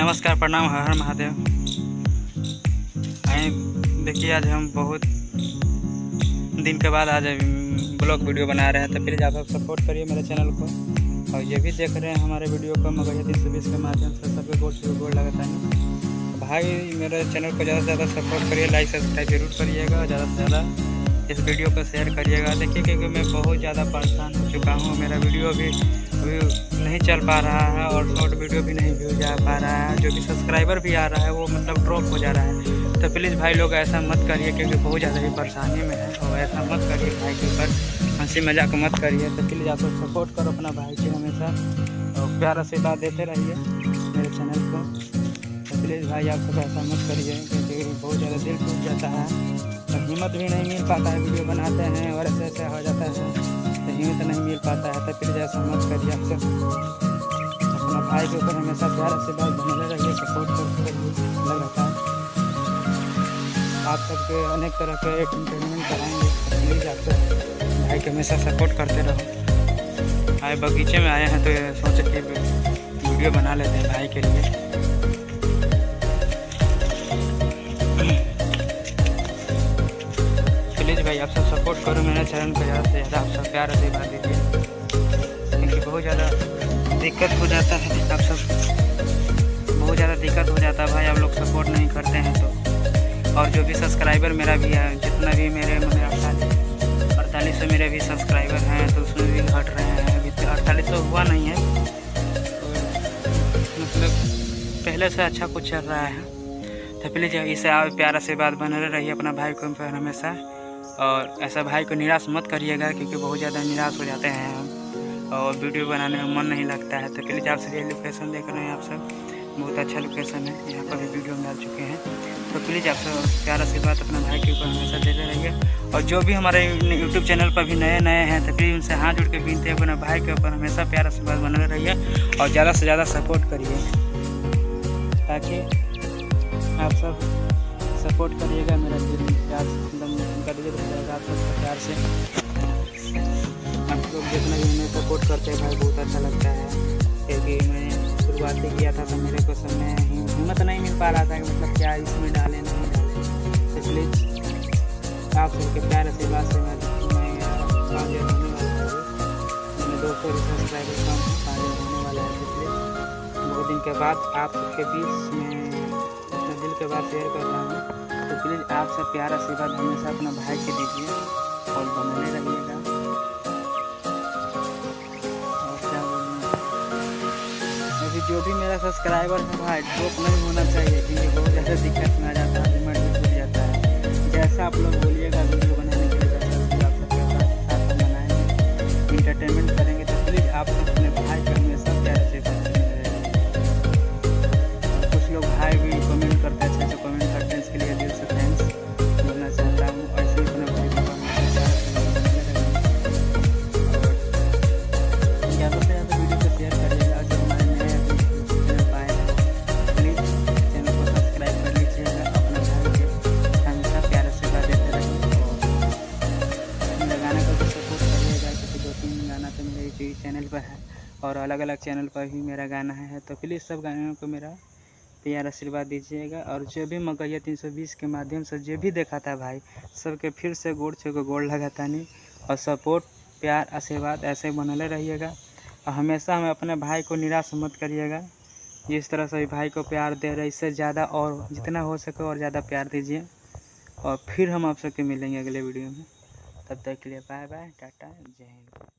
नमस्कार, प्रणाम, हर हर महादेव। आए देखिए, आज हम बहुत दिन के बाद आज ब्लॉग वीडियो बना रहे हैं, तो प्लीज़ आप सपोर्ट करिए मेरे चैनल को। और ये भी देख रहे हैं हमारे वीडियो को मगहिया 320 के माध्यम से सबके गोड़ लगाता है भाई। मेरे चैनल को ज़्यादा से ज़्यादा सपोर्ट करिए, लाइक सब्सक्राइब जरूर करिएगा, ज़्यादा से ज़्यादा इस वीडियो को शेयर करिएगा। देखिए, क्योंकि मैं बहुत ज़्यादा परेशान हो चुका हूँ, मेरा वीडियो भी नहीं चल पा रहा है और शॉर्ट वीडियो भी नहीं व्यू जा पा रहा है। जो भी सब्सक्राइबर भी आ रहा है वो मतलब ड्रॉप हो जा रहा है। तो प्लीज़ भाई लोग ऐसा मत करिए, क्योंकि बहुत ज़्यादा ही परेशानी में है, और ऐसा मत करिए भाई के ऊपर हंसी मजाक मत करिए। तो प्लीज़ आप सपोर्ट करो अपना भाई के हमेशा, और प्यार आशीर्वाद देते रहिए मेरे चैनल को। तो प्लीज़ भाई आप सब ऐसा मत करिए, क्योंकि बहुत ज़्यादा दिल टूट जाता है और हिम्मत भी नहीं मिल पाता है। वीडियो बनाते हैं और ऐसे ऐसे हो जाता है तो हिम्मत नहीं मिल पाता है। तो प्लीज़ ऐसा मत करिए। आप सब अपना भाई के ऊपर हमेशा प्यार आशीर्वाद बने रहिए, सपोर्ट करते रहिए। लग रहता है आप सबके अनेक तरह के एंटरटेनमेंट कराएंगे। प्लीज़ आप सब भाई के हमेशा सपोर्ट करते रहो। आए बगीचे में आए हैं तो सोचे कि वीडियो बना लेते हैं भाई के लिए। प्लीज़ भाई आप सब सपोर्ट करो मेरे चैनल को, ज़्यादा से ज़्यादा आप सब प्यार आशीर्वाद दीजिए, क्योंकि बहुत ज़्यादा दिक्कत हो जाता है। आप सब बहुत ज़्यादा दिक्कत हो जाता है भाई, आप लोग सपोर्ट नहीं करते हैं तो। और जो भी सब्सक्राइबर मेरा भी है, जितना भी मेरे 4800 मेरे भी सब्सक्राइबर हैं, तो उसमें भी घट रहे हैं। अभी 4800 हुआ नहीं है, मतलब पहले से अच्छा कुछ चल रहा है। तो प्लीज़ इसे आप प्यार आशीर्वाद बने रहिए अपना भाई को हमेशा, और ऐसा भाई को निराश मत करिएगा, क्योंकि बहुत ज़्यादा निराश हो जाते हैं हम और वीडियो बनाने में मन नहीं लगता है। तो प्लीज़ आप सब ये लोकेशन देख रहे हैं, आप सब बहुत अच्छा लोकेशन है, यहाँ पर भी वीडियो हम डाल चुके हैं। तो प्लीज़ आप सब प्यार आशीर्वाद अपना भाई के ऊपर हमेशा देते रहिए। और जो भी हमारे यूट्यूब चैनल पर भी नए हैं, तो प्लीज़ उनसे हाथ जोड़ के विनती है, अपना भाई के ऊपर हमेशा प्यार आशीर्वाद बने रहिए और ज़्यादा से ज़्यादा सपोर्ट करिए, ताकि आप सब सपोर्ट करिएगा। मेरा दिल प्यार एकदम उनका दिल रहेगा आप सबका प्यार से। आप लोग जितना भी हमें सपोर्ट करते हैं भाई, बहुत अच्छा लगता है, क्योंकि मैंने शुरुआत किया था तो मेरे को समय हिम्मत नहीं मिल पा रहा था कि मतलब क्या इसमें डालें नहीं डालें। इसलिए आप सबके प्यार आशीर्वाद से मैं 5,000 होने वाला है। मैंने 200 सब्सक्राइबर कम 5,000 होने वाला है। इसलिए बहुत दिन के बाद आप सबके बीच में अपने दिल के बात शेयर कर रहा हूँ। तो प्लीज़ आप सब प्यार आशीर्वाद हमेशा अपना भाई के दीजिए और बने रहिएगा। अभी जो भी मेरा सब्सक्राइबर है भाई, ड्रॉप नहीं होना चाहिए, क्योंकि बहुत ज़्यादा दिक्कत में आ जाता है, पेमेंट भी टूट जाता है। जैसा आप लोग बोलिएगा वीडियो बनाने के लिए, वैसा आप सबके साथ बनाएंगे, इंटरटेनमेंट करेंगे। तो प्लीज़ आप सब अपने भाई को हमेशा प्यार से करते रहिए। कुछ लोग भाई भी कमेंट करते हैं, अच्छे कमेंट करते हैं, इसके लिए दिल से थैंक्स बोलना चाहता हूँ। ऐसे ही अपने भाई को ज़्यादा से ज़्यादा वीडियो को शेयर करिएगा। चैनल पर है और अलग अलग चैनल पर भी मेरा गाना है, तो प्लीज़ सब गानों को मेरा प्यार आशीर्वाद दीजिएगा। और जो भी मगहिया 320 के माध्यम से जो भी देखा था भाई, सबके फिर से गोड़ लगाता नहीं, और सपोर्ट प्यार आशीर्वाद ऐसे बनले रहिएगा। और हमेशा हमें अपने भाई को निराश मत करिएगा। जिस तरह से भाई को प्यार दे रहे, इससे ज़्यादा और जितना हो सके और ज़्यादा प्यार दीजिए। और फिर हम आप सबके मिलेंगे अगले वीडियो में। तब तक के लिए बाय बाय, टाटा, जय हिंद।